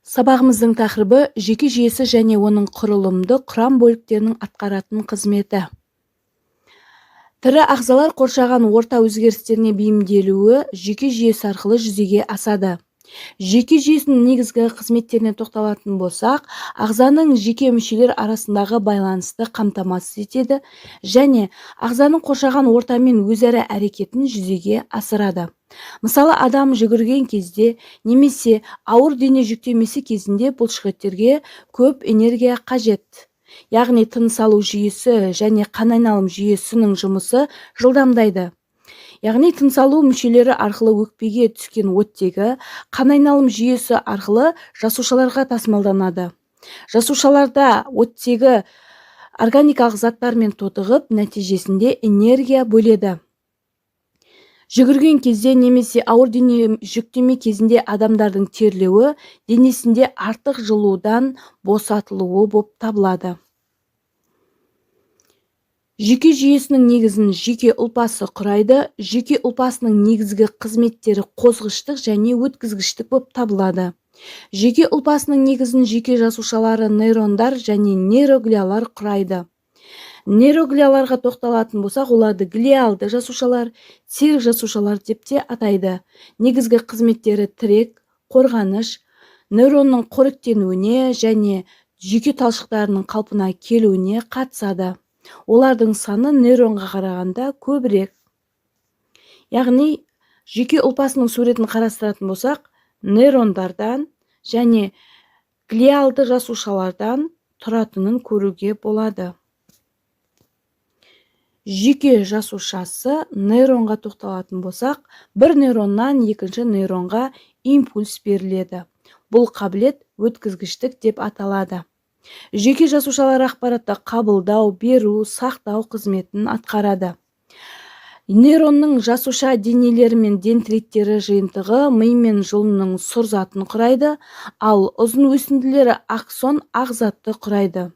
Сабағымыздың тақырыбы жүйке жүйесі және оның құрылымды құрам бөліктерінің атқаратын қызметі. Тірі ағзалар қоршаған орта өзгерістеріне бейімделуі жүйке жүйесі арқылы жүзеге асады. Жүйке жүйесінің негізгі қызметтеріне тоқталатын болсақ, ағзаның жеке мүшелер арасындағы байланысты қамтамасыз етеді және ағзаның қоршаған ортамен өзара әрекетін жүзеге асырады. Мысалы, адам жүгірген кезде немесе ауыр дене жүктемесі кезінде бұлшықеттерге көп энергия қажет. Яғни тыныс алу жүйесі және қан айналым жүйесінің жұмысы жылдамдайды. Яғни тыныс алу мүшелері арқылы өкпеге түскен оттегі қан айналым жүйесі арқылы жасушаларға тасымалданады. Жасушаларда оттегі органикалық заттармен тотығып, нәтижесінде энергия бөледі. Жүгірген кезде немесе ауыр дене жүктеме кезінде адамдардың терлеуі денесінде артық жылудан босатылуы болып табылады. Жүйке жүйесінің негізін жүйке ұлпасы құрайды. Жүйке ұлпасының негізгі қызметтері қозғыштық және өткізгіштік болып табылады. Жүйке ұлпасының негізін жүйке жасушалары, нейрондар және нейроглиялар құрайды. Нейроглияларға тоқталатын болсақ, оларды глиалды жасушалар, серік жасушалар деп те атайды. Негізгі қызметтері тірек, қорғаныш, нейронның қоректенуіне және жүйке талшықтарының қалпына келуіне қатысады. Олардың саны нейронға қарағанда көбірек. Яғни, жүйке ұлпасының суретін қарастыратын болсақ, нейрондардан және глиалды жасушалардан тұратынын көруге болады. Жүйке жасушасы нейронға тоқталатын болсақ, бір нейроннан екінші нейронға импульс беріледі. Бұл қабілет өткізгіштік деп аталады. Жүйке жасушалары ақпаратты қабылдау, беру, сақтау қызметін атқарады. Нейронның жасуша денелері мен дендриттері жиынтығы ми мен жұлынның сұр затын құрайды, ал ұзын өсінділері аксон ақ затты құрайды.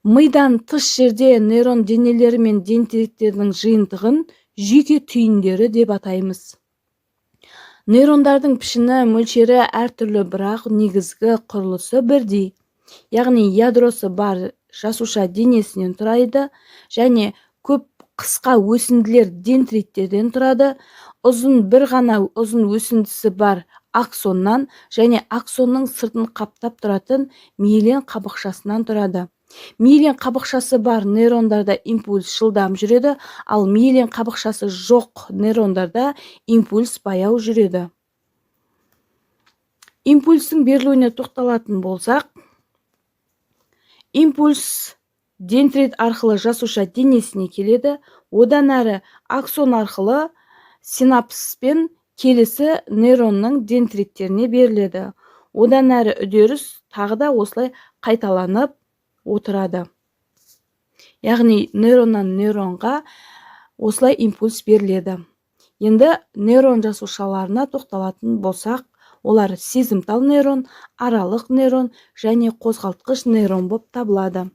Мидан тыс жерде нейрон денелері мен дендриттердің жиынтығын жүйке түйіндері деп атаймыз. Нейрондардың пішіні, мөлшері әртүрлі, бірақ негізгі құрылысы бірдей. Яғни ядросы бар жасуша денесінен тұрайды және көп қысқа өсінділер дендриттерден тұрады. Бір ғана ұзын өсіндісі бар аксоннан және аксонның сыртын қаптап тұратын миелин қабықшасынан тұрады. Миелин қабықшасы бар нейрондарда импульс жылдам жүреді, ал миелин қабықшасы жоқ нейрондарда импульс баяу жүреді. Импульстың берілуіне тоқталатын болсақ, импульс дендрит арқылы жасуша денесіне келеді, одан әрі аксон арқылы синапспен келесі нейронның дендриттеріне беріледі. Одан әрі үдеріс тағы да осылай қайталанып отырады. Яғни нейроннан нейронға осылай импульс беріледі. Енді нейрон жасушаларына тоқталатын болсақ, олар сезімтал нейрон, аралық нейрон және қозғалтқыш нейрон болып табылады.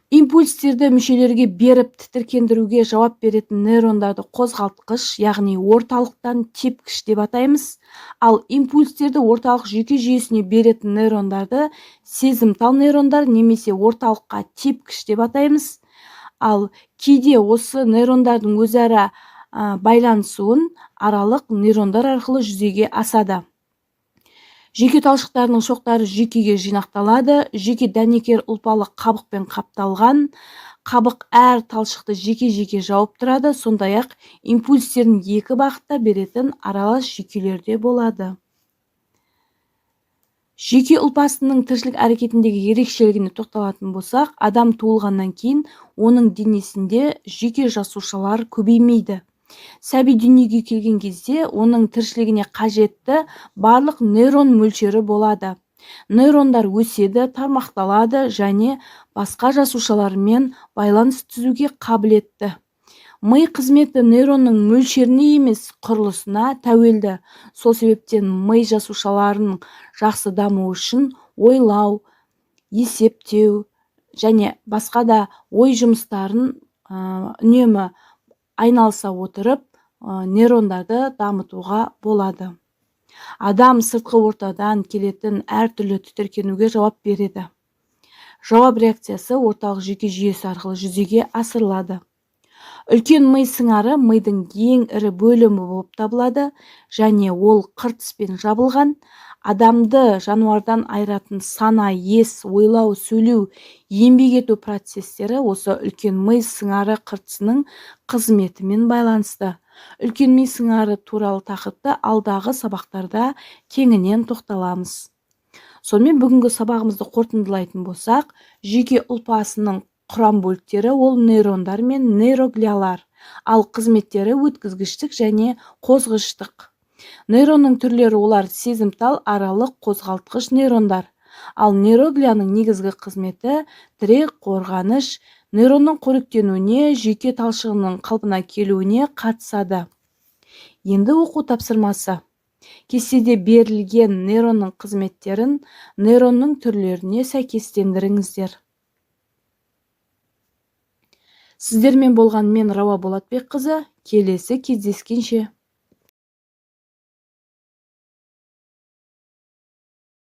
Импульстерді мүшелерге беріп тітіркендіруге жауап беретін нейрондарды қозғалтқыш, яғни орталықтан тепкіш деп атаймыз. Ал импульстерді орталық жүйке жүйесіне беретін нейрондарды сезімтал нейрондар немесе орталыққа тепкіш деп атаймыз. Ал кейде осы нейрондардың өзара байланысуын аралық нейрондар арқылы жүзеге асады. Жүйке талшықтарының шоқтары жүйкеге жинақталады. Жүйке дәнекер ұлпалы қабықпен қапталған. Қабық әр талшықты жеке-жеке жауып тұрады. Сондай-ақ импульстерін екі бағытта беретін аралас жүйкелерде болады. Жүйке ұлпасының тіршілік әрекетіндегі ерекшелігіне тоқталатын болсақ, адам туылғаннан кейін оның денесінде жүйке жасушалар көбеймейді. Сәби дүниеге келген кезде оның тіршілігіне қажетті барлық нейрон мөлшері болады. Нейрондар өседі, тармақталады және басқа жасушалармен байланыс түзуге қабілетті. Ми қызметі нейронның мөлшеріне емес, құрылысына тәуелді. Сол себептен ми жасушаларының жақсы дамуы үшін ойлау, есептеу және басқа да ой жұмыстарын үнемі айналыса отырып, нейрондарды дамытуға болады. Адам сыртқы ортадан келетін әртүрлі тітіркенуге жауап береді. Жауап реакциясы орталық жүйке жүйесі арқылы жүзеге асырылады. Үлкен ми сыңары мидың ең ірі бөлімі болып табылады және ол қыртыспен жабылған. Адамды жануардан айыратын сана, ес, ойлау, сөйлеу, еңбек ету процестері осы үлкен ми сыңары қыртысының қызметімен байланысты. Үлкен ми сыңары туралы тақырыпты алдағы сабақтарда кеңінен тоқталамыз. Сонымен бүгінгі сабағымызды қорытындылайтын болсақ, жүйке ұлпасының құрам бөліктері ол нейрондар мен нейроглиялар, ал қызметтері өткізгіштік және қозғыштық. Нейронның түрлері олар сезімтал, аралық, қозғалтқыш нейрондар. Ал нейроглияның негізгі қызметі тірек, қорғаныш, нейронның қоректенуіне, жүйке талшығының қалпына келуіне қатысады. Енді оқу тапсырмасы. Кестеде берілген нейронның қызметтерін нейронның түрлеріне сәйкестендіріңіздер. Сіздермен болған мен Рауа Болатбекқызы. Келесі кездескенше.